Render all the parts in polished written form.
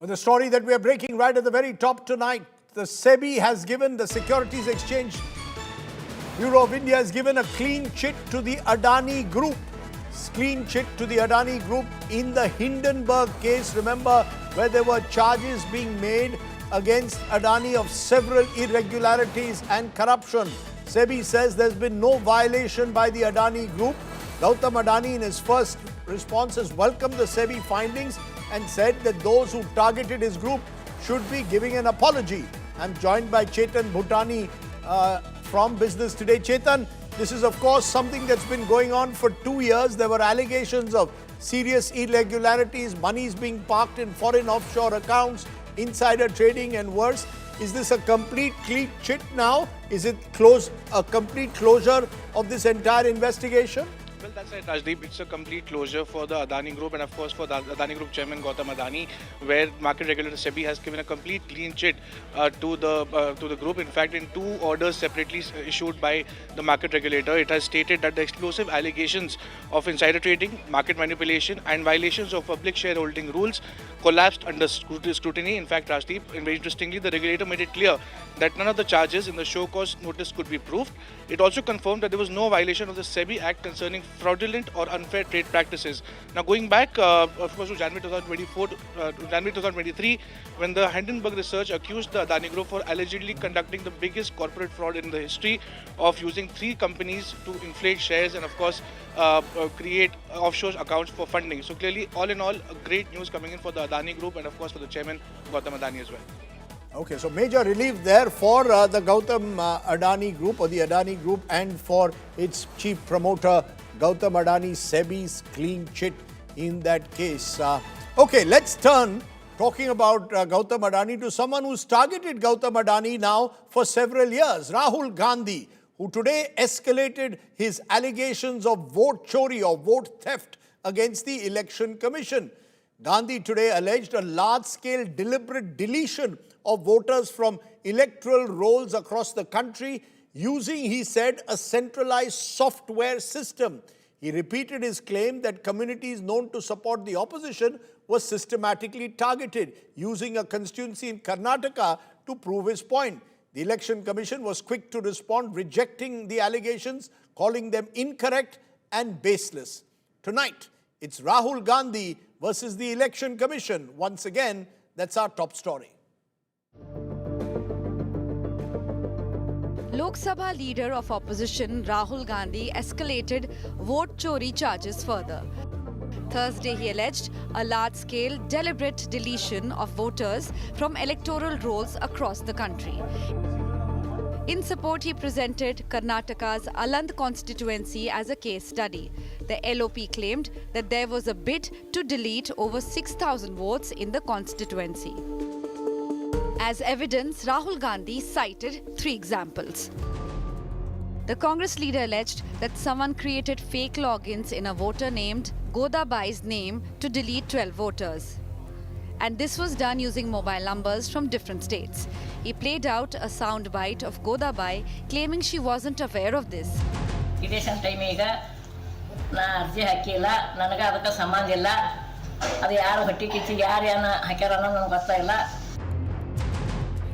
The story that we are breaking right at the very top tonight, the SEBI has given, the Securities Exchange Bureau of India has given a clean chit to the Adani Group. Clean chit to the Adani Group in the Hindenburg case. Remember, where there were charges being made against Adani of several irregularities and corruption. SEBI says there's been no violation by the Adani Group. Gautam Adani, in his first response, has welcomed the SEBI findings and said that those who targeted his group should be giving an apology. I'm joined by Chetan Bhutani from Business Today. Chetan, this is of course something that's been going on for 2 years. There were allegations of serious irregularities, monies being parked in foreign offshore accounts, insider trading and worse. Is this a complete clean chit now? Is it a complete closure of this entire investigation? Well, that's right, Rajdeep. It's a complete closure for the Adani Group and, of course, for the Adani Group chairman Gautam Adani, where market regulator SEBI has given a complete clean chit to the group. In fact, in 2 orders separately issued by the market regulator, it has stated that the explosive allegations of insider trading, market manipulation, and violations of public shareholding rules collapsed under scrutiny. In fact, Rajdeep, and very interestingly, the regulator made it clear that none of the charges in the show cause notice could be proved. It also confirmed that there was no violation of the SEBI Act concerning fraudulent or unfair trade practices. Now, going back, of course, to January 2023, when the Hindenburg research accused the Adani Group for allegedly conducting the biggest corporate fraud in the history of using 3 companies to inflate shares and, of course, create offshore accounts for funding. So clearly, all in all, great news coming in for the Adani Group and, of course, for the chairman Gautam Adani as well. Okay, so major relief there for the Gautam Adani Group or the Adani Group and for its chief promoter Gautam Adani, SEBI's clean chit in that case. Okay, let's turn, talking about Gautam Adani, to someone who's targeted Gautam Adani now for several years, Rahul Gandhi, who today escalated his allegations of vote chori or vote theft against the Election Commission. Gandhi today alleged a large-scale deliberate deletion of voters from electoral rolls across the country using, he said, a centralized software system. He repeated his claim that communities known to support the opposition were systematically targeted, using a constituency in Karnataka to prove his point. The Election Commission was quick to respond, rejecting the allegations, calling them incorrect and baseless. Tonight, it's Rahul Gandhi versus the Election Commission. Once again, that's our top story. Lok Sabha leader of opposition Rahul Gandhi escalated vote chori charges further. Thursday, he alleged a large-scale deliberate deletion of voters from electoral rolls across the country. In support, he presented Karnataka's Aland constituency as a case study. The LOP claimed that there was a bid to delete over 6,000 votes in the constituency. As evidence, Rahul Gandhi cited 3 examples. The Congress leader alleged that someone created fake logins in a voter named Godabai's name to delete 12 voters. And this was done using mobile numbers from different states. He played out a soundbite of Godabai claiming she wasn't aware of this. Election time iga na arji hakilla nanaga adaka sambandha illa adu yaru hatti kichi yaru yana hakkarana nanaga gotta illa.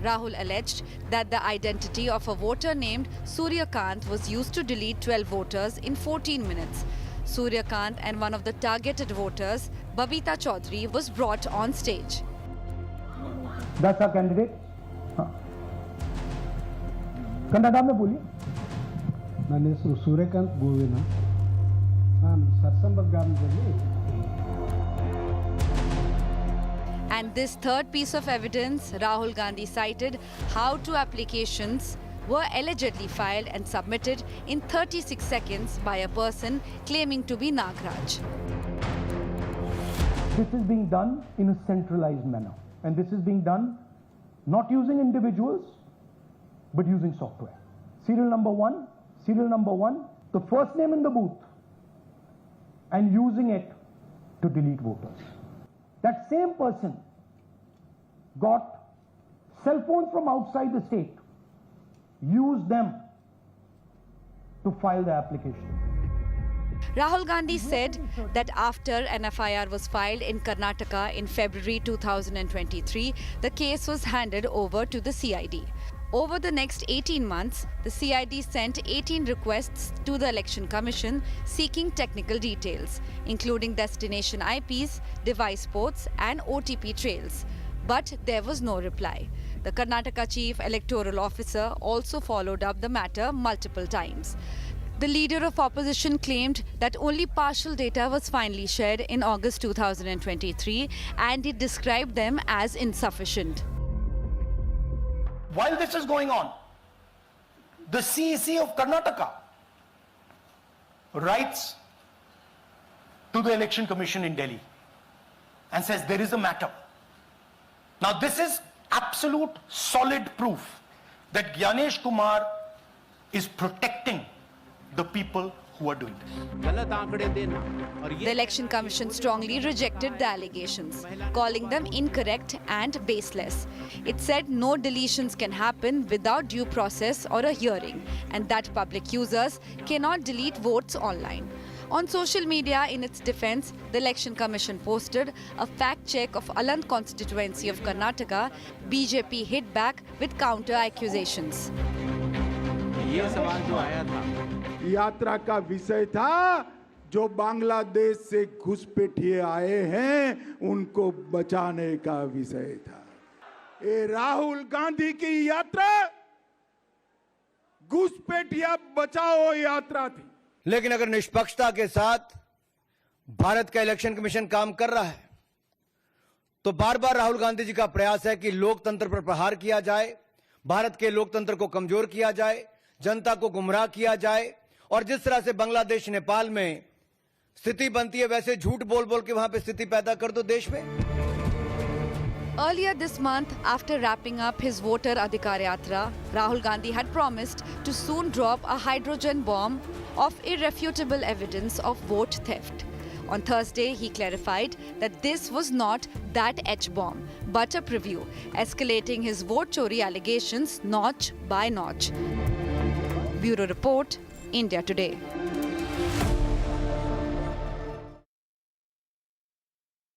Rahul alleged that the identity of a voter named Suryakant was used to delete 12 voters in 14 minutes. Suryakant and one of the targeted voters, Babita Chaudhary, was brought on stage. That's our candidate. Kannada में बोलिए. ನನ್ನ ಹೆಸರು ಸೂರ್ಯಕಾಂತ್ ಗೋವಿನ. ನಾನು ಸರ್ಸಂಬರ್ ಗ್ರಾಮದಲ್ಲಿ. And this third piece of evidence, Rahul Gandhi cited how 2 applications were allegedly filed and submitted in 36 seconds by a person claiming to be Nagraj. This is being done in a centralized manner, and this is being done not using individuals, but using software. Serial number one, the first name in the booth, and using it to delete voters. That same person got cell phones from outside the state, used them to file the application. Rahul Gandhi said that after an FIR was filed in Karnataka in February 2023, the case was handed over to the CID. Over the next 18 months, the CID sent 18 requests to the Election Commission seeking technical details, including destination IPs, device ports, and OTP trails. But there was no reply. The Karnataka Chief Electoral Officer also followed up the matter multiple times. The leader of opposition claimed that only partial data was finally shared in August 2023, and he described them as insufficient. While this is going on, the CEC of Karnataka writes to the Election Commission in Delhi and says there is a matter. Now this is absolute solid proof that Gyanesh Kumar is protecting the people who are doing this. The Election Commission strongly rejected the allegations, calling them incorrect and baseless. It said no deletions can happen without due process or a hearing, and that public users cannot delete votes online. On social media, in its defense, the Election Commission posted a fact check of Alant constituency of Karnataka. BJP hit back with counter accusations. यात्रा का विषय था जो बांग्लादेश से घुसपैठिए आए हैं उनको बचाने का विषय था। ये राहुल गांधी की यात्रा घुसपैठिया बचाओ यात्रा थी। लेकिन अगर निष्पक्षता के साथ भारत का इलेक्शन कमीशन काम कर रहा है तो बार बार राहुल गांधी जी का प्रयास है कि लोकतंत्र पर प्रहार किया जाए, भारत के लोकतंत्र को कमजोर किया जाए, जनता को गुमराह किया जाए, और जिस तरह से बांग्लादेश नेपाल में स्थिति बनती है वैसे झूठ बोल बोल के वहां पे स्थिति पैदा कर दो देश में। Earlier this month, after wrapping up his voter Adhikar Yatra, Rahul Gandhi had promised to soon drop a hydrogen bomb of irrefutable evidence of vote theft. On Thursday, he clarified that this was not that H-bomb, but a preview, escalating his vote chori allegations notch by notch. Bureau Report, India Today.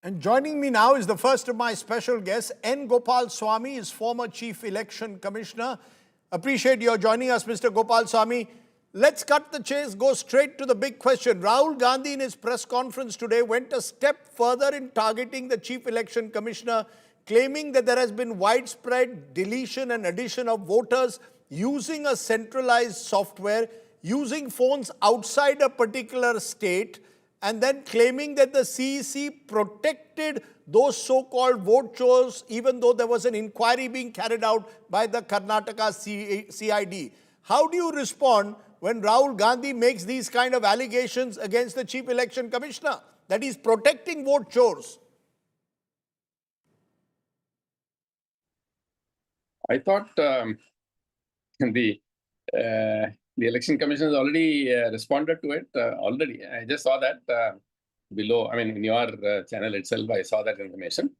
And joining me now is the first of my special guests, N. Gopalaswami, is former Chief Election Commissioner. Appreciate your joining us, Mr. Gopalaswami. Let's cut the chase, go straight to the big question. Rahul Gandhi in his press conference today went a step further in targeting the Chief Election Commissioner, claiming that there has been widespread deletion and addition of voters using a centralized software, using phones outside a particular state, and then claiming that the CEC protected those so-called vote chores, even though there was an inquiry being carried out by the Karnataka CID. How do you respond when Rahul Gandhi makes these kind of allegations against the Chief Election Commissioner, that he's protecting vote chores? I thought the Election Commission has already responded to it already. I just saw that below, I mean, in your channel itself, I saw that information.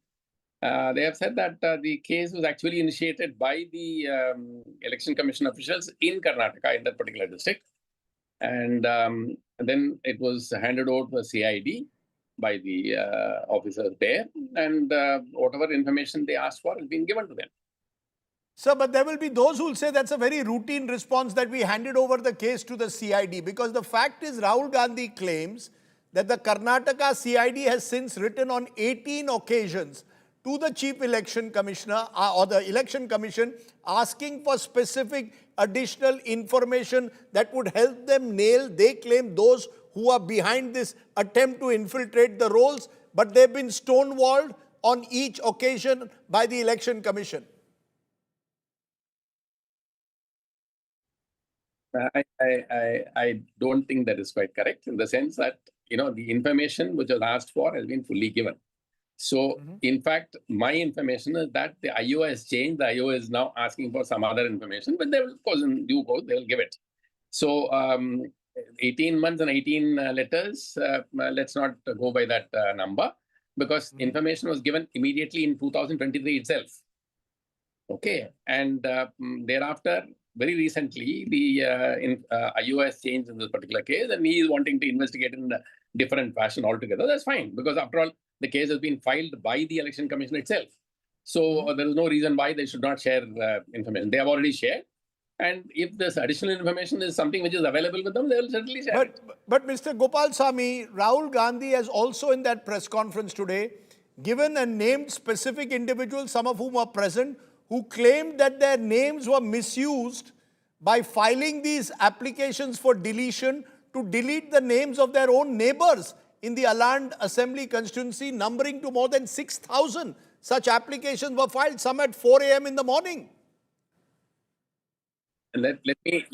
They have said that the case was actually initiated by the Election Commission officials in Karnataka, in that particular district. And then it was handed over to the CID by the officers there. And whatever information they asked for has been given to them. Sir, but there will be those who will say that's a very routine response that we handed over the case to the CID, because the fact is Rahul Gandhi claims that the Karnataka CID has since written on 18 occasions to the Chief Election Commissioner or the Election Commission, asking for specific additional information that would help them nail, they claim, those who are behind this attempt to infiltrate the rolls, but they've been stonewalled on each occasion by the Election Commission. I don't think that is quite correct, in the sense that, you know, the information which was asked for has been fully given. So, in fact, my information is that the IO has changed. The IO is now asking for some other information, but they will, of course, in due course, they will give it. So, 18 months and 18 letters, let's not go by that number, because information was given immediately in 2023 itself. Okay. And thereafter, very recently, the IO has changed in this particular case, and he is wanting to investigate in a different fashion altogether. That's fine, because after all, the case has been filed by the Election Commission itself. So there is no reason why they should not share information. They have already shared. And if this additional information is something which is available with them, they will certainly share it. But Mr. Gopalaswami, Rahul Gandhi has also in that press conference today given and named specific individuals, some of whom are present, who claimed that their names were misused by filing these applications for deletion to delete the names of their own neighbors in the Aland Assembly constituency, numbering to more than 6,000. Such applications were filed, some at 4 a.m. in the morning. Let me,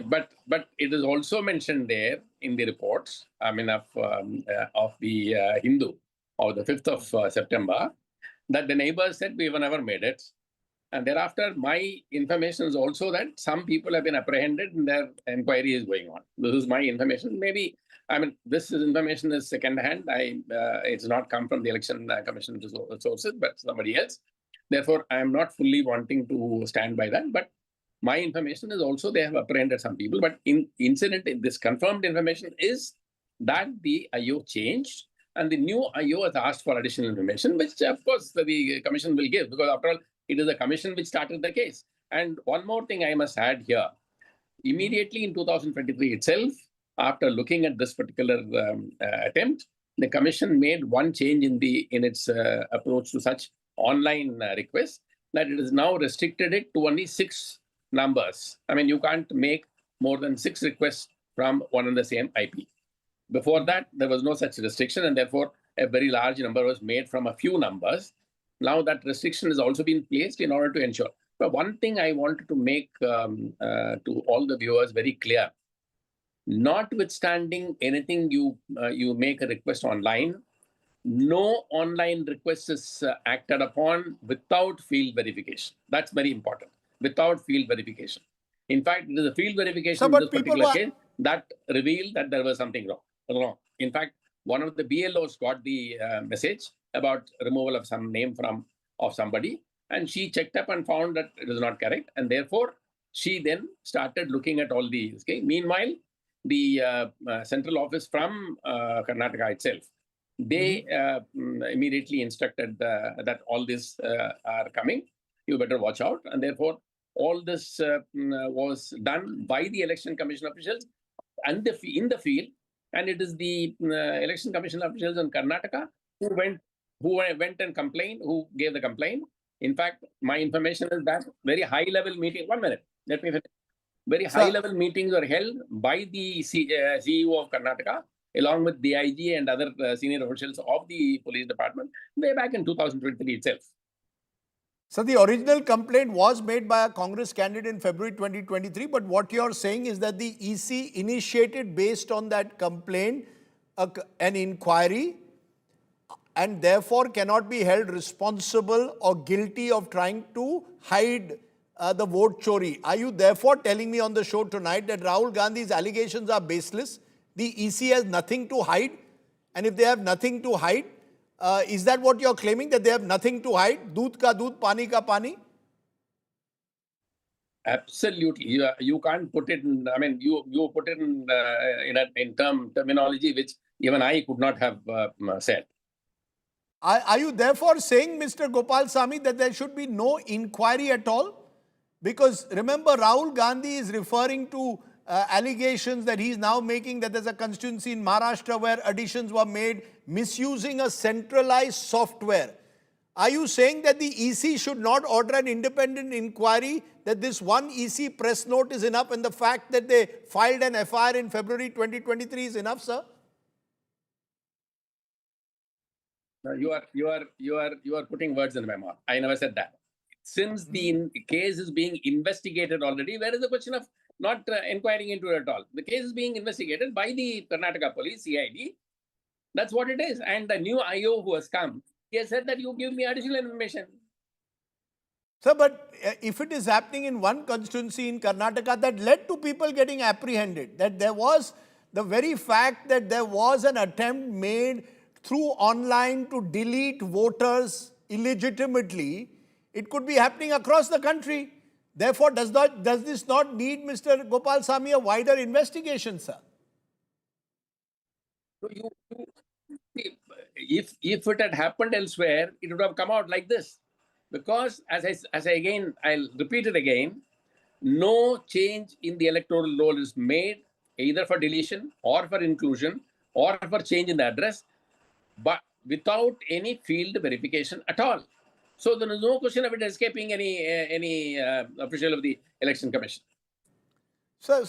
but it is also mentioned there in the reports, I mean, of the Hindu of the 5th of September, that the neighbors said we were never made it. And thereafter, my information is also that some people have been apprehended and their inquiry is going on. This is my information. Maybe, I mean, this information is second-hand. It's not come from the Election Commission sources, but somebody else. Therefore, I am not fully wanting to stand by that. But my information is also they have apprehended some people. But this confirmed information is that the IO changed and the new IO has asked for additional information, which of course the commission will give, because after all, it is the commission which started the case. And one more thing I must add here. Immediately in 2023 itself, after looking at this particular attempt, the commission made one change in its approach to such online requests, that it is now restricted it to only 6 numbers. I mean, you can't make more than 6 requests from one and the same IP. Before that, there was no such restriction, and therefore a very large number was made from a few numbers. Now that restriction has also been placed in order to ensure. But one thing I wanted to make to all the viewers very clear, notwithstanding anything you make a request online, no online request is acted upon without field verification. That's very important. Without field verification. In fact, it is a field verification in this particular case that revealed that there was something wrong. In fact, one of the BLOs got the message about removal of some name of somebody, and she checked up and found that it was not correct, and therefore she then started looking at all these. Okay? Meanwhile, the central office from Karnataka itself, they immediately instructed that all this are coming. You better watch out, and therefore all this was done by the Election Commission officials and in the field, and it is the Election Commission officials in Karnataka who went and complained, who gave the complaint. In fact, my information is that very high-level meeting. 1 minute, let me finish. Very high-level meetings are held by the CEO of Karnataka, along with DIG and other senior officials of the police department, way back in 2023 itself. So the original complaint was made by a Congress candidate in February 2023, but what you're saying is that the EC initiated based on that complaint an inquiry and therefore cannot be held responsible or guilty of trying to hide the vote chori. Are you therefore telling me on the show tonight that Rahul Gandhi's allegations are baseless? The EC has nothing to hide? And if they have nothing to hide, is that what you're claiming, that they have nothing to hide? Doodh ka doodh, pani ka pani? Absolutely. You can't put it in, I mean, you put it in terminology which even I could not have said. Are you therefore saying, Mr. Gopalaswami, that there should be no inquiry at all? Because remember, Rahul Gandhi is referring to allegations that he's now making that there's a constituency in Maharashtra where additions were made misusing a centralized software. Are you saying that the EC should not order an independent inquiry, that this one EC press note is enough and the fact that they filed an FIR in February 2023 is enough, sir? No, you are putting words in my mouth. I never said that. Since the case is being investigated already, where is the question of not inquiring into it at all? The case is being investigated by the Karnataka Police, CID. That's what it is. And the new IO who has come, he has said that you give me additional information. Sir, but if it is happening in one constituency in Karnataka, that led to people getting apprehended, that there was the very fact that there was an attempt made through online to delete voters illegitimately, it could be happening across the country. Therefore, does this not need, Mr. Gopalaswami, a wider investigation, sir? So if it had happened elsewhere, it would have come out like this. Because I'll repeat it again, no change in the electoral roll is made either for deletion or for inclusion or for change in the address, but without any field verification at all. So there is no question of it escaping any official of the Election Commission. So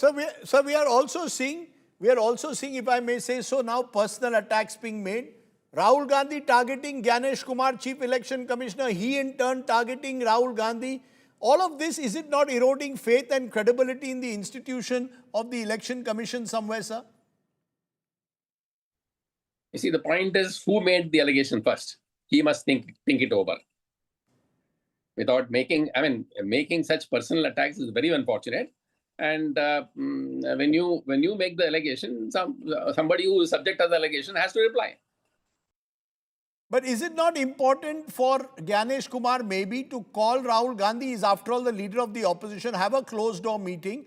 we are also seeing, if I may say so, now personal attacks being made. Rahul Gandhi targeting Gyanesh Kumar, Chief Election Commissioner, he in turn targeting Rahul Gandhi. All of this, is it not eroding faith and credibility in the institution of the Election Commission somewhere, sir? You see, the point is who made the allegation first. He must think it over. Without making such personal attacks is very unfortunate. And when you make the allegation, somebody who is subject to the allegation has to reply. But is it not important for Gyanesh Kumar maybe to call Rahul Gandhi, is after all the leader of the opposition, have a closed door meeting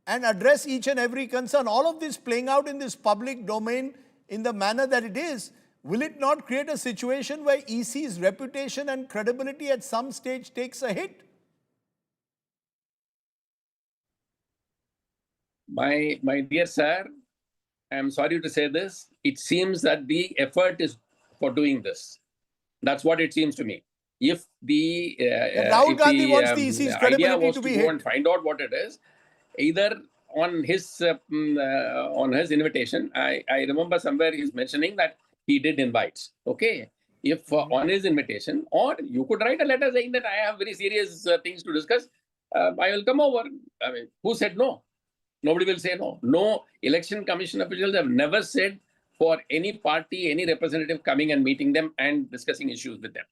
and address each and every concern? All of this playing out in this public domain in the manner that it is, will it not create a situation where EC's reputation and credibility at some stage takes a hit? My dear sir, I am sorry to say this. It seems that the effort is for doing this. That's what it seems to me. If the Rahul Gandhi wants the EC's credibility was to be go hit and find out what it is, either on his invitation, I remember somewhere he's mentioning that he did invites. Okay, if on his invitation, or you could write a letter saying that I have very serious things to discuss, I will come over. I mean, who said no? Nobody will say no. No election commission officials have never said for any party, any representative coming and meeting them and discussing issues with them.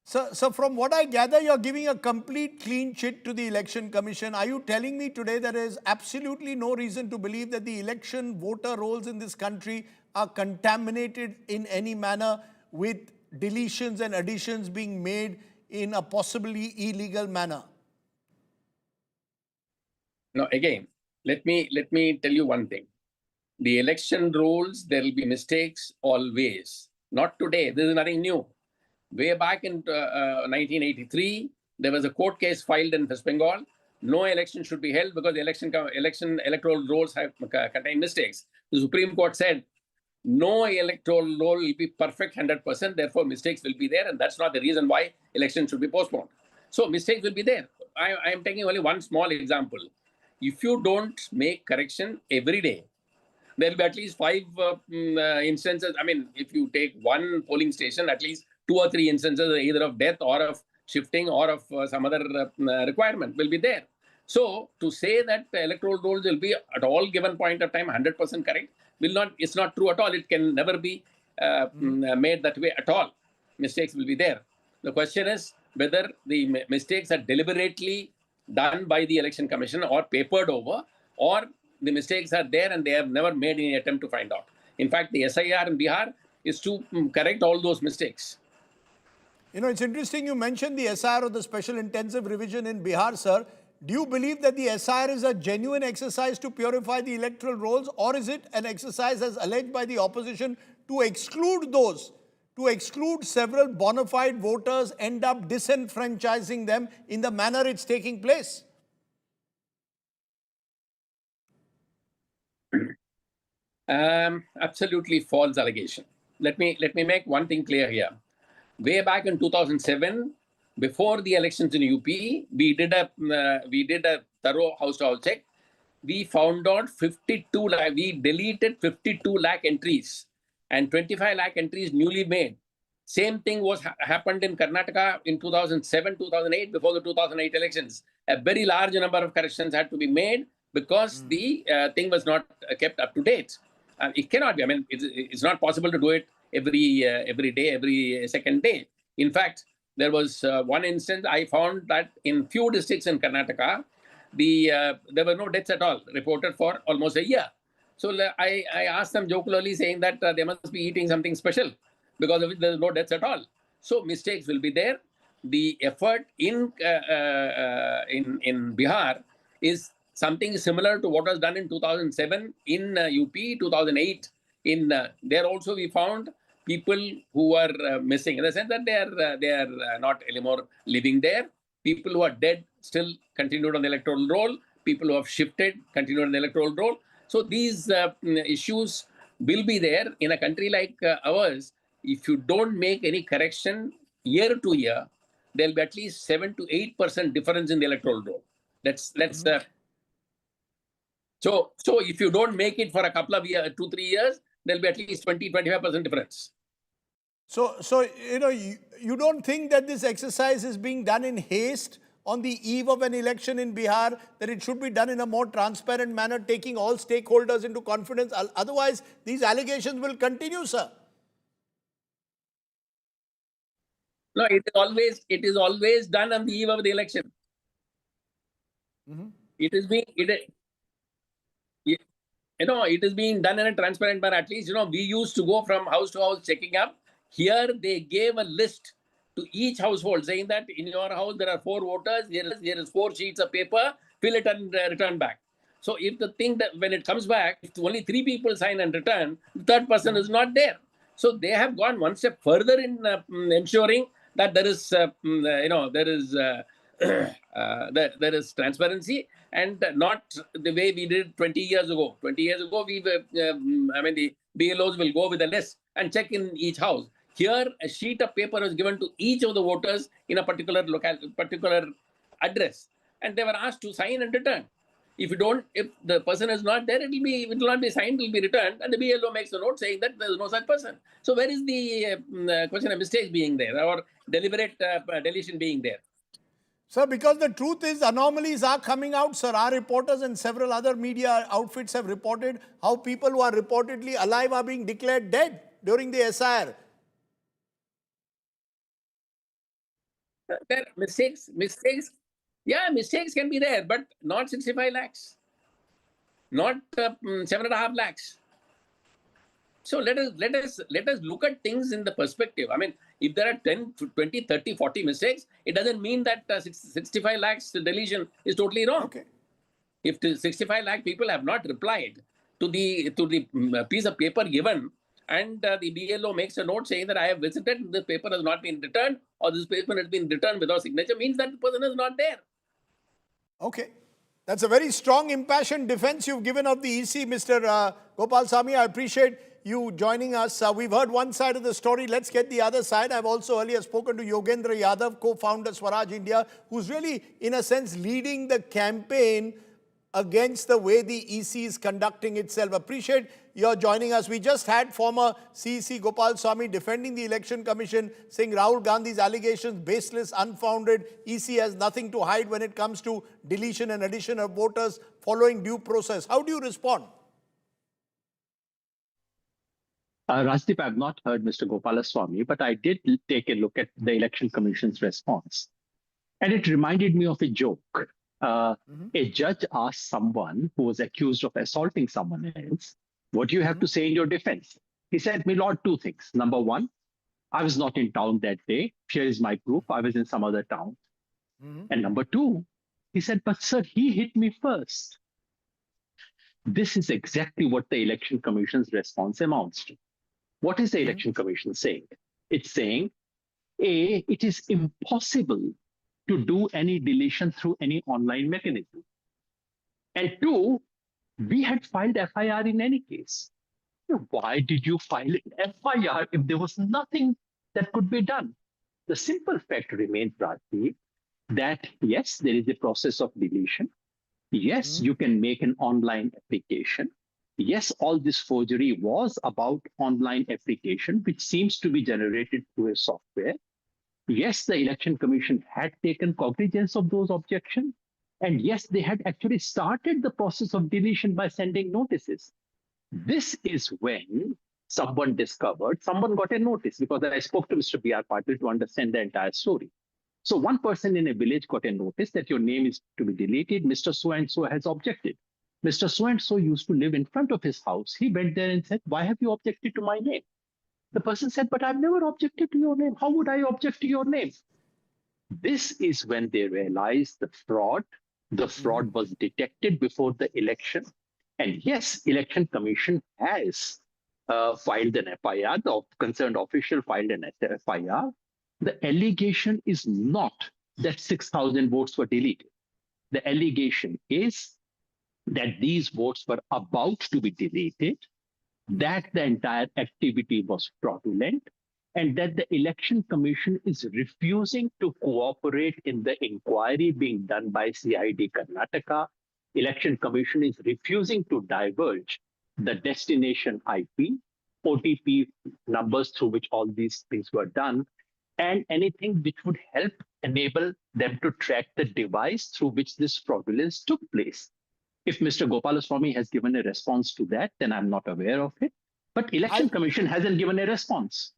So from what I gather, you're giving a complete clean chit to the Election Commission. Are you telling me today there is absolutely no reason to believe that the election voter rolls in this country are contaminated in any manner with deletions and additions being made in a possibly illegal manner? Now, again, let me tell you one thing. The election rolls, there will be mistakes always. Not today. This is nothing new. Way back in 1983, there was a court case filed in West Bengal. No election should be held because the electoral rolls have contained mistakes. The Supreme Court said no electoral roll will be perfect 100%. Therefore, mistakes will be there, and that's not the reason why election should be postponed. So mistakes will be there. I am taking only one small example. If you don't make correction every day, there will be at least 5 instances. I mean, if you take one polling station, at least 2 or 3 instances either of death or of shifting or of some other requirement will be there. So to say that the electoral rolls will be at all given point of time 100% correct it's not true at all. It can never be made that way at all. Mistakes will be there. The question is whether the mistakes are deliberately done by the Election Commission or papered over, or the mistakes are there and they have never made any attempt to find out. In fact, the SIR in Bihar is to correct all those mistakes. You know, it's interesting you mentioned the SIR or the Special Intensive Revision in Bihar, sir. Do you believe that the SIR is a genuine exercise to purify the electoral rolls, or is it an exercise as alleged by the opposition to exclude several bona fide voters, end up disenfranchising them in the manner it's taking place? Absolutely false allegation. Let me make one thing clear here. Way back in 2007, before the elections in UP, we did a thorough house-to-house check. We found out 52 lakh. We deleted 52 lakh entries and 25 lakh entries newly made. Same thing happened in Karnataka in 2007, 2008, before the 2008 elections. A very large number of corrections had to be made because the thing was not kept up to date. It cannot be. I mean, it's not possible to do it every day, every second day. In fact, there was one instance I found that in few districts in Karnataka, there were no deaths at all reported for almost a year. So I asked them jocularly saying that they must be eating something special because of which there is no deaths at all. So mistakes will be there. the effort in Bihar is something similar to what was done in 2007 in UP, 2008. There also we found people who were missing, in the sense that they are not anymore living there. People who are dead still continued on the electoral roll. People who have shifted continued on the electoral roll. So these issues will be there in a country like ours. If you don't make any correction year to year, there'll be at least 7 to 8% difference in the electoral roll. So if you don't make it for a couple of years, 2-3 years, there'll be at least 20-25% difference. So you don't think that this exercise is being done in haste on the eve of an election in Bihar, that it should be done in a more transparent manner, taking all stakeholders into confidence? Otherwise, these allegations will continue, sir. No, it is always done on the eve of the election. It is being done in a transparent manner. At least, we used to go from house to house checking up. Here they gave a list to each household saying that in your house there are 4 voters, there is 4 sheets of paper, fill it and return back. So if the thing that when it comes back, if only 3 people sign and return, the third person is not there. So they have gone one step further in ensuring that there is there is transparency, and not the way we did 20 years ago. 20 years ago, the BLOs will go with a list and check in each house. Here, a sheet of paper was given to each of the voters in a particular address, and they were asked to sign and return. If the person is not there, it will not be signed, it will be returned, and the BLO makes a note saying that there is no such person. So where is the question of mistakes being there, or deliberate deletion being there? Sir, because the truth is anomalies are coming out, sir. Our reporters and several other media outfits have reported how people who are reportedly alive are being declared dead during the SIR. There mistakes. Yeah, mistakes can be there, but not 65 lakhs, not 7.5 lakhs. So let us look at things in the perspective. I mean, if there are 10, 20, 30, 40 mistakes, it doesn't mean that 65 lakhs deletion is totally wrong. Okay. If 65 lakh people have not replied to the piece of paper given, and the BLO makes a note saying that I have visited, this paper has not been returned, or this paper has been returned without signature, means that the person is not there. Okay. That's a very strong, impassioned defense you've given of the EC, Mr. Gopalaswami. I appreciate you joining us. We've heard one side of the story. Let's get the other side. I've also earlier spoken to Yogendra Yadav, co-founder Swaraj India, who's really, in a sense, leading the campaign against the way the EC is conducting itself. Appreciate your joining us. We just had former CEC Gopalaswami defending the Election Commission, saying Rahul Gandhi's allegations baseless, unfounded. EC has nothing to hide when it comes to deletion and addition of voters following due process. How do you respond? Rajdeep, I've not heard Mr. Gopalaswami, but I did take a look at the Election Commission's response. And it reminded me of a joke. A judge asked someone who was accused of assaulting someone else, what do you have to say in your defense? He said, my lord, 2 things. Number 1, I was not in town that day. Here is my proof. I was in some other town. And number 2, he said, but sir, he hit me first. This is exactly what the Election Commission's response amounts to. What is the Election Commission saying? It's saying, A, it is impossible to do any deletion through any online mechanism. And 2, we had filed FIR in any case. Why did you file an FIR if there was nothing that could be done? The simple fact remains, Rajdeep, that yes, there is a process of deletion. Yes, you can make an online application. Yes, all this forgery was about online application, which seems to be generated through a software. Yes, the Election Commission had taken cognizance of those objections. And yes, they had actually started the process of deletion by sending notices. This is when someone got a notice, because I spoke to Mr. B.R. Patil to understand the entire story. So one person in a village got a notice that your name is to be deleted. Mr. So-and-so has objected. Mr. So-and-so used to live in front of his house. He went there and said, why have you objected to my name? The person said, but I've never objected to your name. How would I object to your name? This is when they realized the fraud. The fraud was detected before the election. And yes, Election Commission has filed an FIR. The concerned official filed an FIR. The allegation is not that 6,000 votes were deleted. The allegation is that these votes were about to be deleted, that the entire activity was fraudulent, and that the Election Commission is refusing to cooperate in the inquiry being done by CID Karnataka. Election Commission is refusing to divulge the destination IP, OTP numbers through which all these things were done, and anything which would help enable them to track the device through which this fraudulence took place. If Mr. Gopalaswamy has given a response to that, then I'm not aware of it. But Election Commission hasn't given a response.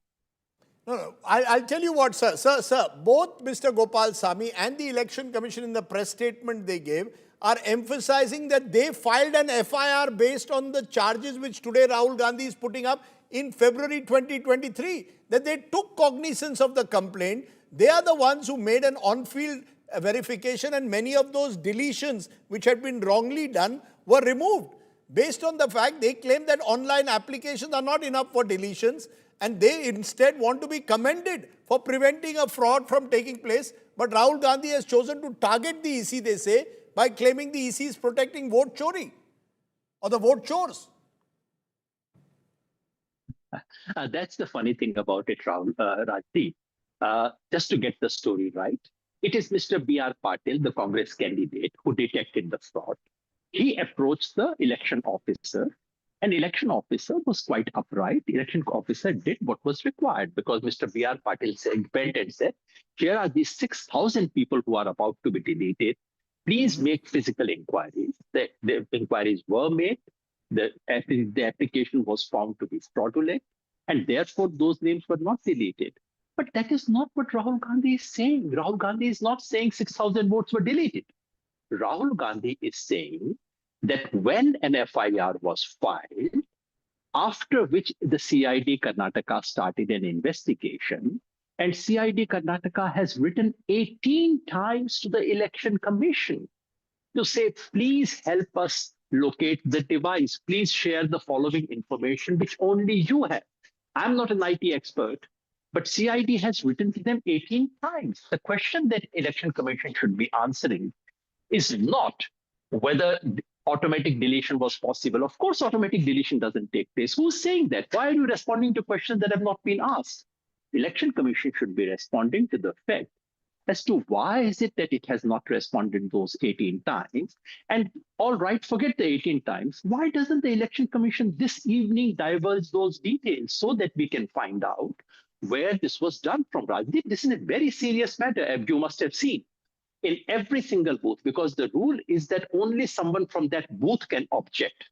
No. I'll tell you what, sir. Sir, both Mr. Gopalaswamy and the Election Commission in the press statement they gave are emphasizing that they filed an FIR based on the charges which today Rahul Gandhi is putting up in February 2023. That they took cognizance of the complaint. They are the ones who made an on-field verification, and many of those deletions which had been wrongly done were removed. Based on the fact they claim that online applications are not enough for deletions, and they instead want to be commended for preventing a fraud from taking place. But Rahul Gandhi has chosen to target the EC, they say, by claiming the EC is protecting vote chori or the vote chores. That's the funny thing about it, Rajdeep. Just to get the story right, it is Mr. B.R. Patil, the Congress candidate, who detected the fraud. He approached the election officer. And election officer was quite upright. Election officer did what was required because Mr. B.R. Patil went and said, here are these 6,000 people who are about to be deleted. Please make physical inquiries. The inquiries were made. The application was found to be fraudulent. And therefore, those names were not deleted. But that is not what Rahul Gandhi is saying. Rahul Gandhi is not saying 6,000 votes were deleted. Rahul Gandhi is saying that when an FIR was filed, after which the CID Karnataka started an investigation, and CID Karnataka has written 18 times to the Election Commission to say, please help us locate the device. Please share the following information, which only you have. I'm not an IT expert, but CID has written to them 18 times. The question that Election Commission should be answering is not whether automatic deletion was possible. Of course, automatic deletion doesn't take place. Who's saying that? Why are you responding to questions that have not been asked? The Election Commission should be responding to the fact as to why is it that it has not responded those 18 times. And all right, forget the 18 times. Why doesn't the Election Commission this evening divulge those details so that we can find out where this was done from? Rajdeep, this is a very serious matter, as you must have seen. In every single booth, because the rule is that only someone from that booth can object.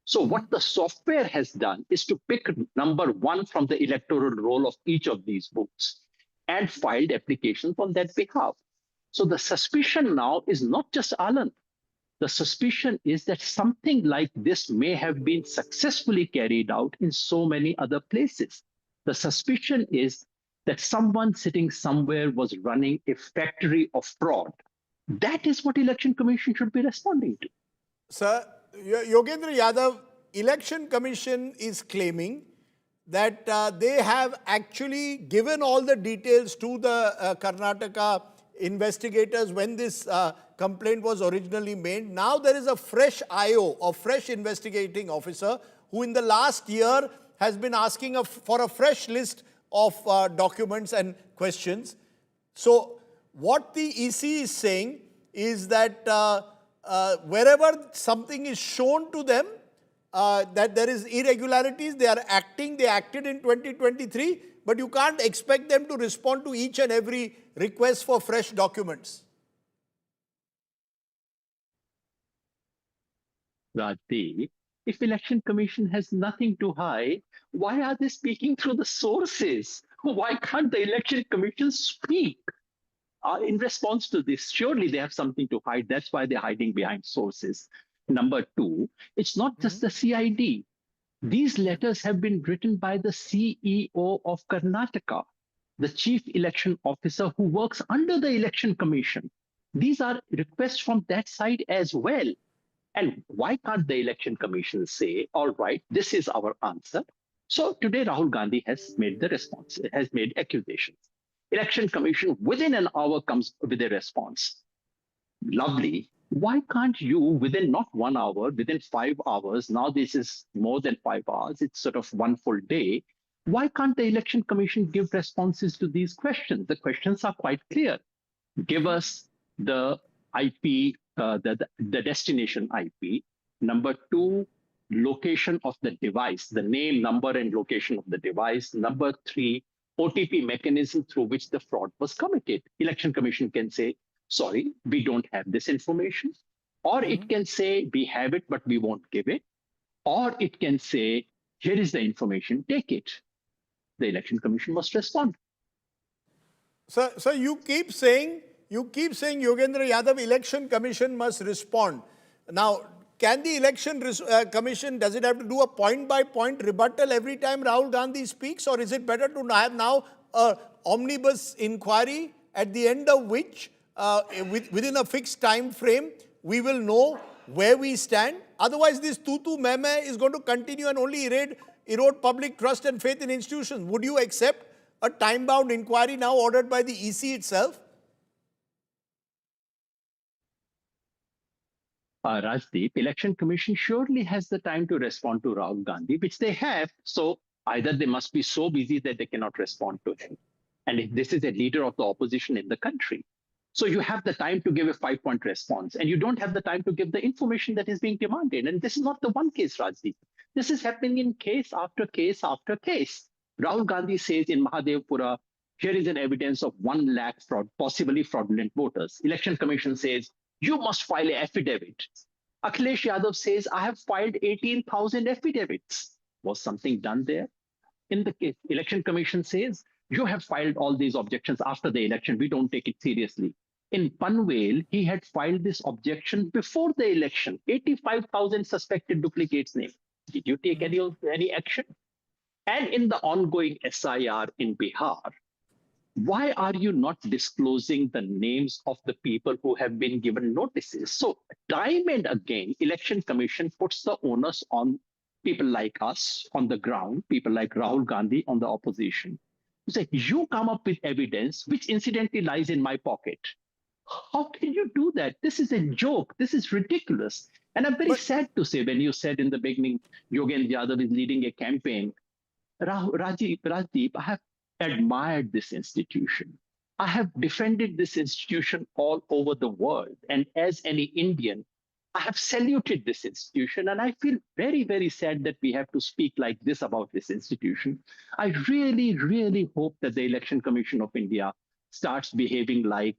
So what the software has done is to pick number 1 from the electoral roll of each of these booths and filed applications on that behalf. So the suspicion now is not just Alan. The suspicion is that something like this may have been successfully carried out in so many other places. The suspicion is that someone sitting somewhere was running a factory of fraud. That is what Election Commission should be responding to. Sir, Yogendra Yadav, Election Commission is claiming that they have actually given all the details to the Karnataka investigators when this complaint was originally made. Now there is a fresh IO, a fresh investigating officer, who in the last year has been asking for a fresh list of documents and questions. So what the EC is saying is that wherever something is shown to them, that there is irregularities, they are acting, they acted in 2023, but you can't expect them to respond to each and every request for fresh documents. Rajdeep, if Election Commission has nothing to hide, why are they speaking through the sources? Why can't the Election Commission speak in response to this? Surely they have something to hide. That's why they're hiding behind sources. Number 2, it's not just the CID. These letters have been written by the CEO of Karnataka. the chief election officer who works under the election commission. These are requests from that side as well. And why can't the election commission say, all right, this is our answer? So today Rahul Gandhi has made the response, has made accusations. Election commission within an hour comes with a response. Lovely. Why can't you within not 1 hour, within 5 hours, now this is more than 5 hours, it's sort of one full day. Why can't the election commission give responses to these questions? The questions are quite clear. Give us the IP, the destination IP. Number two, location of the device, the name, number, and location of the device. Number three, OTP mechanism through which the fraud was committed. Election Commission can say, sorry, we don't have this information. Or it can say, we have it, but we won't give it. Or it can say, here is the information, take it. The Election Commission must respond. So you keep saying Yogendra Yadav Election Commission must respond. Now, can the Election Commission, does it have to do a point-by-point rebuttal every time Rahul Gandhi speaks, or is it better to have now an omnibus inquiry at the end of which, within a fixed time frame, we will know where we stand? Otherwise, this tutu meme is going to continue and only erode public trust and faith in institutions. Would you accept a time-bound inquiry now ordered by the EC itself? Rajdeep, Election Commission surely has the time to respond to Rahul Gandhi, which they have. So either they must be so busy that they cannot respond to him. And if this is a leader of the opposition in the country, so you have the time to give a 5-point response, and you don't have the time to give the information that is being demanded. And this is not the one case, Rajdeep. This is happening in case after case after case. Rahul Gandhi says in Mahadevpura, here is an evidence of 1 lakh possibly fraudulent voters. Election Commission says, you must file an affidavit. Akhilesh Yadav says, I have filed 18,000 affidavits. Was something done there? In the case, Election Commission says, you have filed all these objections after the election. We don't take it seriously. In Panvel, he had filed this objection before the election. 85,000 suspected duplicates name. Did you take any action? And in the ongoing SIR in Bihar, why are you not disclosing the names of the people who have been given notices? So time and again, Election Commission puts the onus on people like us on the ground, people like Rahul Gandhi on the opposition. You say, you come up with evidence which incidentally lies in my pocket. How can you do that? This is a joke. This is ridiculous. And I'm very sad to say, when you said in the beginning, Yogendra Yadav is leading a campaign, Rajdeep, I have admired this institution. I have defended this institution all over the world. And as any Indian, I have saluted this institution. And I feel very, very sad that we have to speak like this about this institution. I really, really hope that the Election Commission of India starts behaving like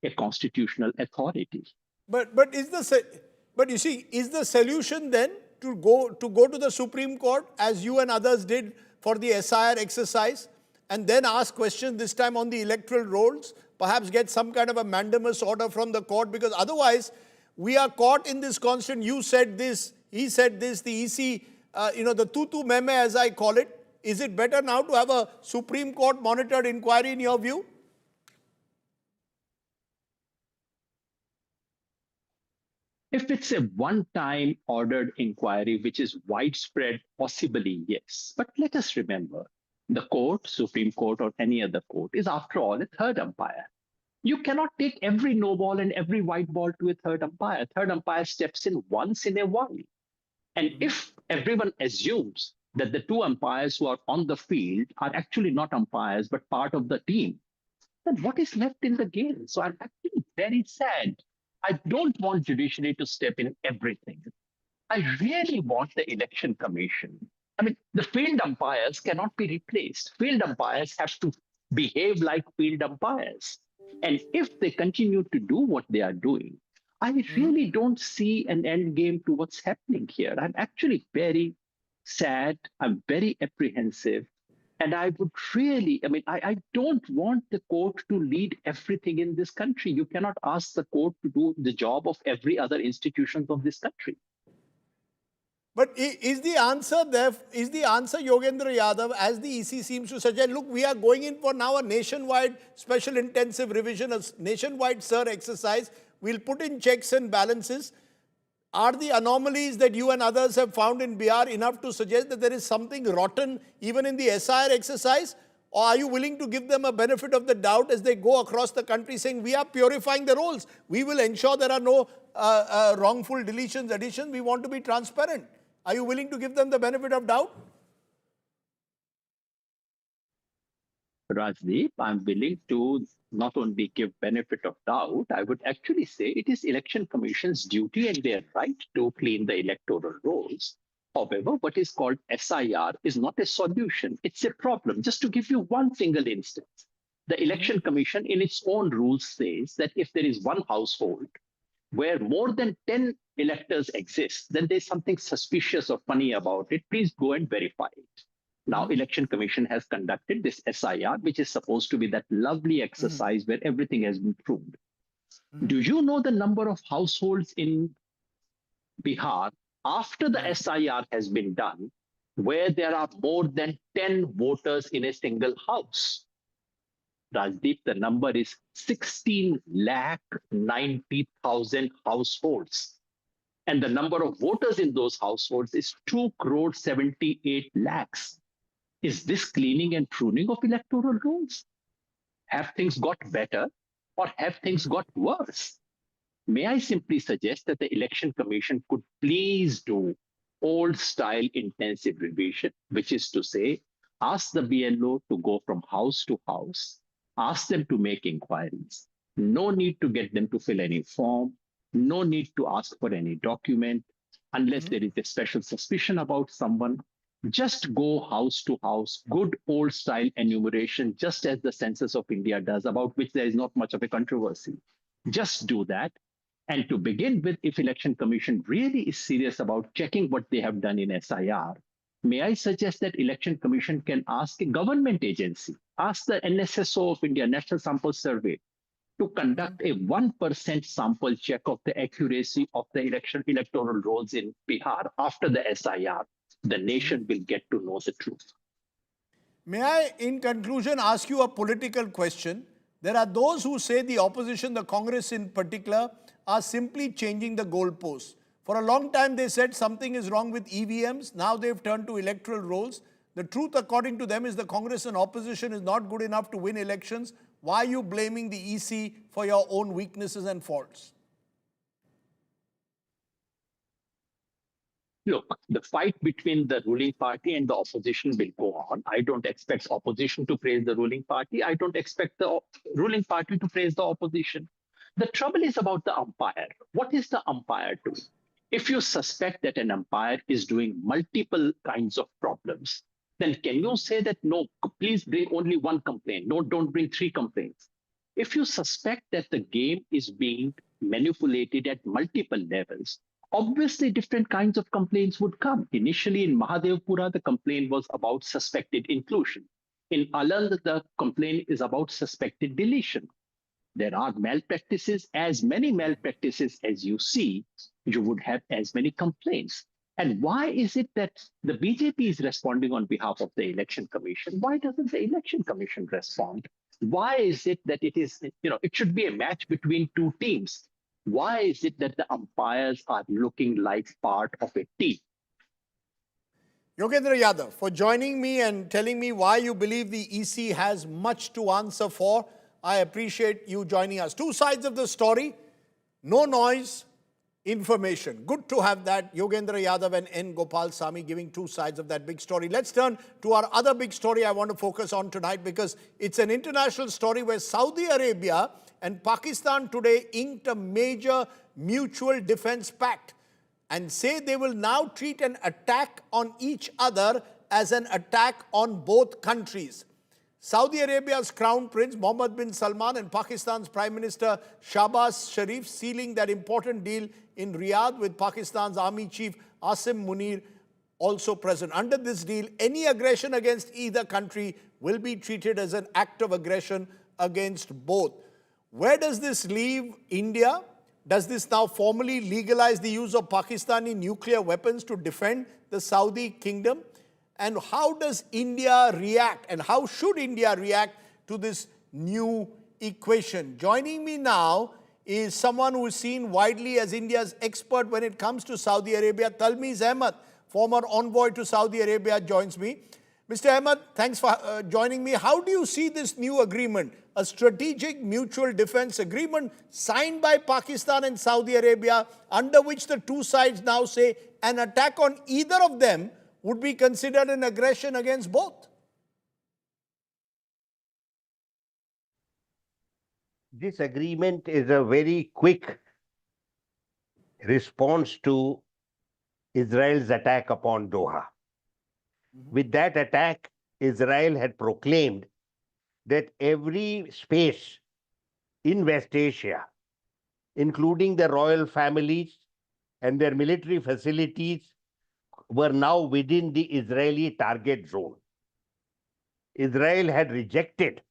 a constitutional authority. But you see, is the solution then to go to the Supreme Court, as you and others did for the SIR exercise, and then ask questions this time on the electoral rolls, perhaps get some kind of a mandamus order from the court, because otherwise we are caught in this constant, you said this, he said this, the EC, the tutu meme as I call it. Is it better now to have a Supreme Court monitored inquiry in your view? If it's a one-time ordered inquiry, which is widespread, possibly yes. But let us remember, the court, Supreme Court or any other court, is after all a third umpire. You cannot take every no ball and every white ball to a third umpire. Third umpire steps in once in a while. And if everyone assumes that the 2 umpires who are on the field are actually not umpires, but part of the team, then what is left in the game? So I'm actually very sad. I don't want judiciary to step in everything. I really want the Election Commission. I mean, the field umpires cannot be replaced. Field umpires have to behave like field umpires. And if they continue to do what they are doing, I really don't see an end game to what's happening here. I'm actually very sad. I'm very apprehensive. And I would really, I don't want the court to lead everything in this country. You cannot ask the court to do the job of every other institution of this country. But is the answer there, is the answer, Yogendra Yadav, as the EC seems to suggest, look, we are going in for now a nationwide special intensive revision, a nationwide SIR exercise. We'll put in checks and balances. Are the anomalies that you and others have found in Bihar enough to suggest that there is something rotten even in the SIR exercise? Or are you willing to give them a benefit of the doubt as they go across the country saying, we are purifying the rolls. We will ensure there are no wrongful deletions, additions. We want to be transparent. Are you willing to give them the benefit of doubt? Rajdeep, I'm willing to not only give benefit of doubt, I would actually say it is Election Commission's duty and their right to clean the electoral rolls. However, what is called SIR is not a solution. It's a problem. Just to give you one single instance, the Election Commission in its own rules says that if there is one household where more than 10 electors exist, then there's something suspicious or funny about it. Please go and verify it. Now, Election Commission has conducted this SIR, which is supposed to be that lovely exercise where everything has been proved. Do you know the number of households in Bihar after the SIR has been done where there are more than 10 voters in a single house? Rajdeep, the number is 16,90,000 households. And the number of voters in those households is 2,78,00,000. Is this cleaning and pruning of electoral rolls? Have things got better or have things got worse? May I simply suggest that the Election Commission could please do old-style intensive revision, which is to say, ask the BLO to go from house to house, ask them to make inquiries. No need to get them to fill any form, no need to ask for any document, unless there is a special suspicion about someone. Just go house to house, good old style enumeration, just as the Census of India does, about which there is not much of a controversy. Just do that. And to begin with, if Election Commission really is serious about checking what they have done in SIR, may I suggest that Election Commission can ask a government agency, ask the NSSO of India, National Sample Survey, to conduct a 1% sample check of the accuracy of the electoral rolls in Bihar after the SIR. The nation will get to know the truth. May I, in conclusion, ask you a political question? There are those who say the opposition, the Congress in particular, are simply changing the goalposts. For a long time, they said something is wrong with EVMs. Now they've turned to electoral rolls. The truth, according to them, is the Congress and opposition is not good enough to win elections. Why are you blaming the EC for your own weaknesses and faults? Look, the fight between the ruling party and the opposition will go on. I don't expect opposition to praise the ruling party. I don't expect the ruling party to praise the opposition. The trouble is about the umpire. What is the umpire doing? If you suspect that an umpire is doing multiple kinds of problems, then can you say that, no, please bring only one complaint? No, don't bring 3 complaints. If you suspect that the game is being manipulated at multiple levels, obviously different kinds of complaints would come. Initially in Mahadevpura, the complaint was about suspected inclusion. In Aland, the complaint is about suspected deletion. There are malpractices. As many malpractices as you see, you would have as many complaints. And why is it that the BJP is responding on behalf of the Election Commission? Why doesn't the Election Commission respond? Why is it that it is, it should be a match between 2 teams? Why is it that the umpires are looking like part of a team? Yogendra Yadav, for joining me and telling me why you believe the EC has much to answer for. I appreciate you joining us. 2 sides of the story, no noise, information. Good to have that. Yogendra Yadav and N. Gopalaswami giving 2 sides of that big story. Let's turn to our other big story I want to focus on tonight, because it's an international story where Saudi Arabia and Pakistan today inked a major mutual defense pact and say they will now treat an attack on each other as an attack on both countries. Saudi Arabia's Crown Prince Mohammed bin Salman and Pakistan's Prime Minister Shahbaz Sharif sealing that important deal in Riyadh, with Pakistan's Army Chief Asim Munir also present. Under this deal, any aggression against either country will be treated as an act of aggression against both. Where does this leave India? Does this now formally legalize the use of Pakistani nuclear weapons to defend the Saudi kingdom? And how does India react, and how should India react to this new equation? Joining me now is someone who is seen widely as India's expert when it comes to Saudi Arabia. Talmiz Ahmed, former envoy to Saudi Arabia, joins me. Mr. Ahmed, thanks for joining me. How do you see this new agreement, a strategic mutual defense agreement signed by Pakistan and Saudi Arabia, under which the two sides now say an attack on either of them would be considered an aggression against both? This agreement is a very quick response to Israel's attack upon Doha. With that attack, Israel had proclaimed that every space in West Asia, including the royal families and their military facilities, were now within the Israeli target zone. Israel had rejected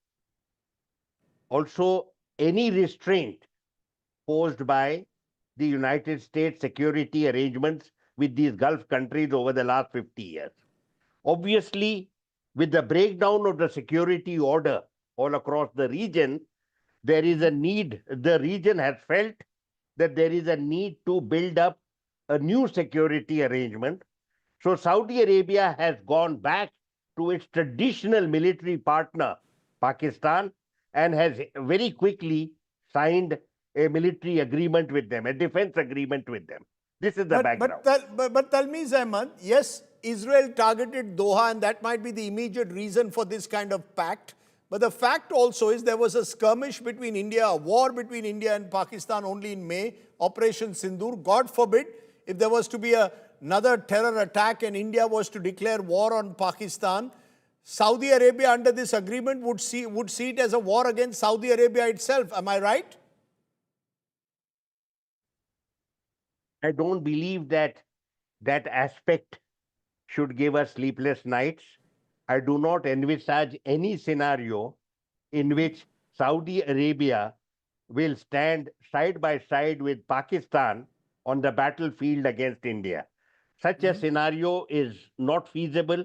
also any restraint posed by the United States security arrangements with these Gulf countries over the last 50 years. Obviously, with the breakdown of the security order all across the region, there is a need, the region has felt that there is a need to build up a new security arrangement. So Saudi Arabia has gone back to its traditional military partner, Pakistan, and has very quickly signed a military agreement with them, a defense agreement with them. This is the background. But Talmiz Ahmed, yes, Israel targeted Doha, and that might be the immediate reason for this kind of pact. But the fact also is there was a skirmish between India, a war between India and Pakistan only in May, Operation Sindoor. God forbid, if there was to be another terror attack and India was to declare war on Pakistan, Saudi Arabia under this agreement would see it as a war against Saudi Arabia itself. Am I right? I don't believe that that aspect should give us sleepless nights. I do not envisage any scenario in which Saudi Arabia will stand side by side with Pakistan on the battlefield against India. Such a scenario is not feasible,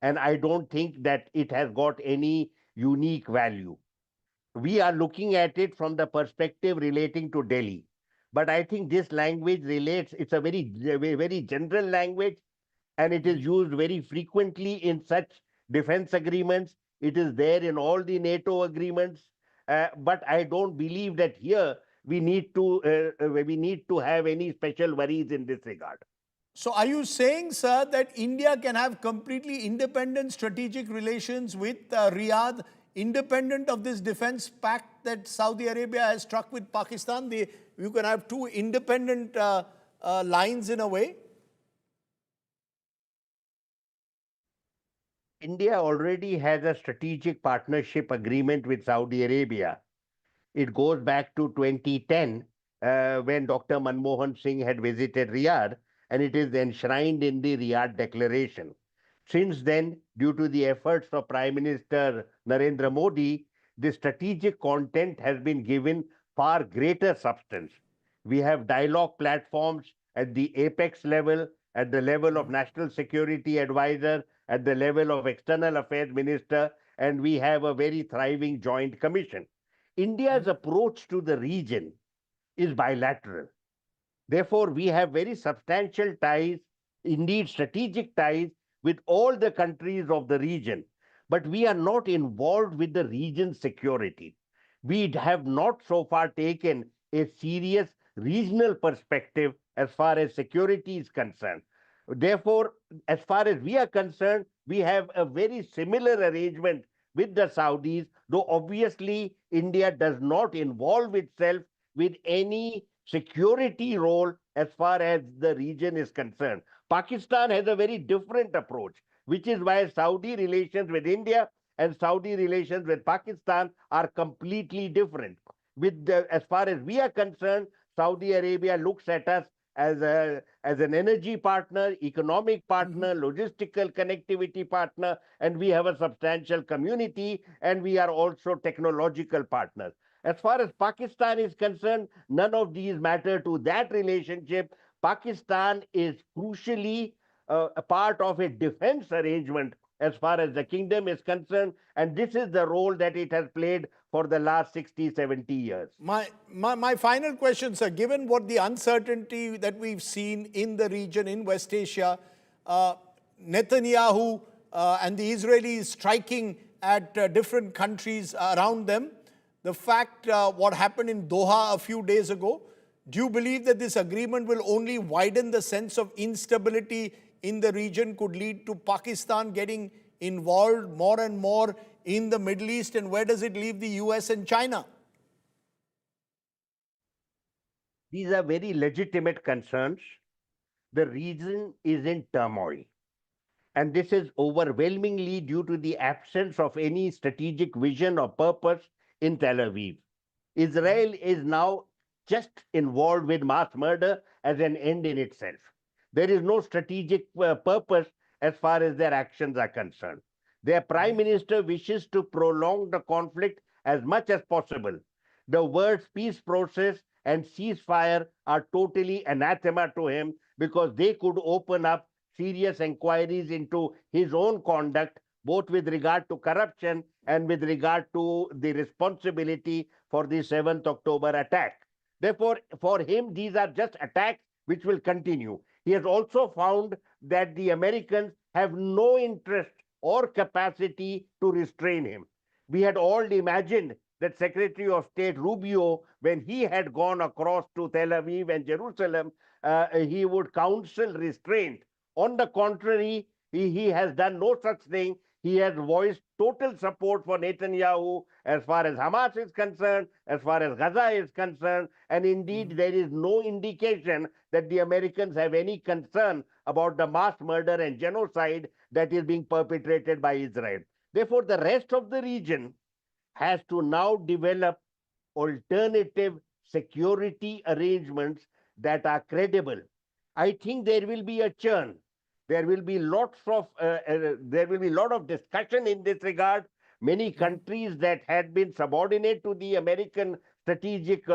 and I don't think that it has got any unique value. We are looking at it from the perspective relating to Delhi. But I think this language relates, it's a very general language, and it is used very frequently in such defense agreements. It is there in all the NATO agreements. But I don't believe that here we need to have any special worries in this regard. So are you saying, sir, that India can have completely independent strategic relations with Riyadh, independent of this defense pact that Saudi Arabia has struck with Pakistan? You can have two independent lines in a way? India already has a strategic partnership agreement with Saudi Arabia. It goes back to 2010 when Dr. Manmohan Singh had visited Riyadh, and it is enshrined in the Riyadh Declaration. Since then, due to the efforts of Prime Minister Narendra Modi, the strategic content has been given far greater substance. We have dialogue platforms at the apex level, at the level of National Security Advisor, at the level of External Affairs Minister, and we have a very thriving joint commission. India's approach to the region is bilateral. Therefore, we have very substantial ties, indeed strategic ties, with all the countries of the region. But we are not involved with the region's security. We have not so far taken a serious regional perspective as far as security is concerned. Therefore, as far as we are concerned, we have a very similar arrangement with the Saudis, though obviously India does not involve itself with any security role as far as the region is concerned. Pakistan has a very different approach, which is why Saudi relations with India and Saudi relations with Pakistan are completely different. As far as we are concerned, Saudi Arabia looks at us as an energy partner, economic partner, logistical connectivity partner, and we have a substantial community, and we are also technological partners. As far as Pakistan is concerned, none of these matter to that relationship. Pakistan is crucially a part of a defense arrangement as far as the kingdom is concerned, and this is the role that it has played for the last 60, 70 years. My final question, sir, given what the uncertainty that we've seen in the region, in West Asia, Netanyahu and the Israelis striking at different countries around them, the fact what happened in Doha a few days ago, do you believe that this agreement will only widen the sense of instability in the region, could lead to Pakistan getting involved more and more in the Middle East, and where does it leave the US and China? These are very legitimate concerns. The region is in turmoil. And this is overwhelmingly due to the absence of any strategic vision or purpose in Tel Aviv. Israel is now just involved with mass murder as an end in itself. There is no strategic purpose as far as their actions are concerned. Their prime minister wishes to prolong the conflict as much as possible. The words peace process and ceasefire are totally anathema to him because they could open up serious inquiries into his own conduct, both with regard to corruption and with regard to the responsibility for the 7th October attack. Therefore, for him, these are just attacks which will continue. He has also found that the Americans have no interest or capacity to restrain him. We had all imagined that Secretary of State Rubio, when he had gone across to Tel Aviv and Jerusalem, he would counsel restraint. On the contrary, he has done no such thing. He has voiced total support for Netanyahu as far as Hamas is concerned, as far as Gaza is concerned, and indeed there is no indication that the Americans have any concern about the mass murder and genocide that is being perpetrated by Israel. Therefore, the rest of the region has to now develop alternative security arrangements that are credible. I think there will be a churn. There will be lot of discussion in this regard. Many countries that had been subordinate to the American strategic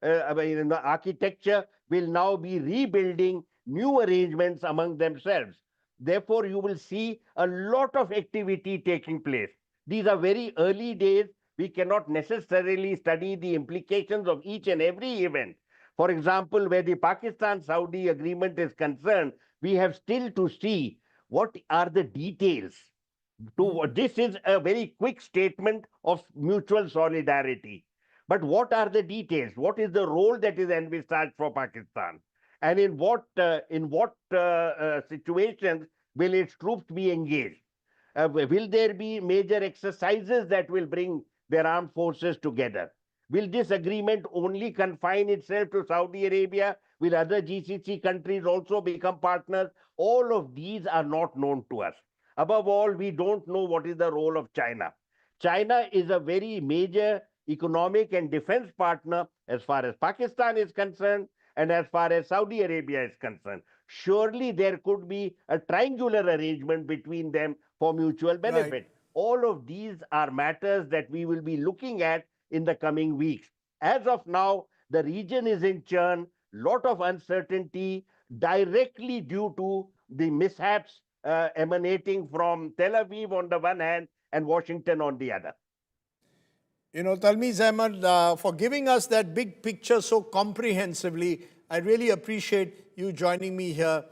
architecture will now be rebuilding new arrangements among themselves. Therefore, you will see a lot of activity taking place. These are very early days. We cannot necessarily study the implications of each and every event. For example, where the Pakistan-Saudi agreement is concerned, we have still to see what are the details. This is a very quick statement of mutual solidarity. But what are the details? What is the role that is envisaged for Pakistan? And in what situations will its troops be engaged? Will there be major exercises that will bring their armed forces together? Will this agreement only confine itself to Saudi Arabia? Will other GCC countries also become partners? All of these are not known to us. Above all, we don't know what is the role of China. China is a very major economic and defense partner as far as Pakistan is concerned and as far as Saudi Arabia is concerned. Surely there could be a triangular arrangement between them for mutual benefit. Right. All of these are matters that we will be looking at in the coming weeks. As of now, the region is in churn, lot of uncertainty directly due to the mishaps emanating from Tel Aviv on the one hand and Washington on the other. You know, Talmiz Ahmad, for giving us that big picture so comprehensively, I really appreciate you joining me here